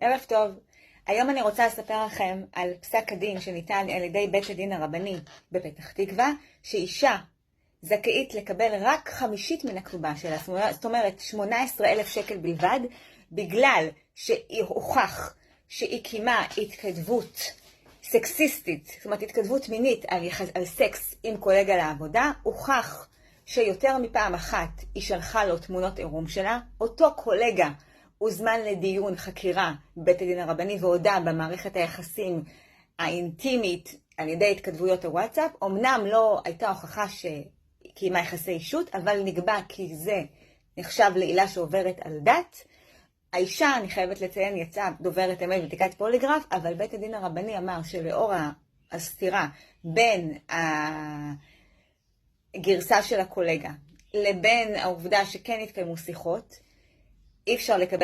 ערב טוב. היום אני רוצה לספר לכם על פסק הדין שניתן על ידי בית הדין הרבני בפתח תקווה, שאישה זכאית לקבל רק 1/5 מן הכתובה שלה, זאת אומרת 18,000 שקל בלבד, בגלל שהיא הוכח שהיא קיימה התכתבות סקסיסטית, זאת אומרת התכתבות מינית על סקס עם קולגה לעבודה. הוכח שיותר מפעם אחת היא שלחה לו תמונות עירום שלה. אותו קולגה הוזמן לדיון חקירה בבית הדין הרבני והודה במערכת היחסים האינטימית על ידי התכתבויות הוואטסאפ. אמנם לא הייתה הוכחה שקיימה יחסי אישות, אבל נקבע כי זה נחשב לעילה שעוברת על דת. האישה, אני חייבת לציין, יצאה דוברת אמת בבדיקת פוליגרף, אבל בית הדין הרבני אמר שלאור הסתירה בין הגרסה של הקולגה לבין העובדה שכן התקיימו שיחות, אי אפשר לקבל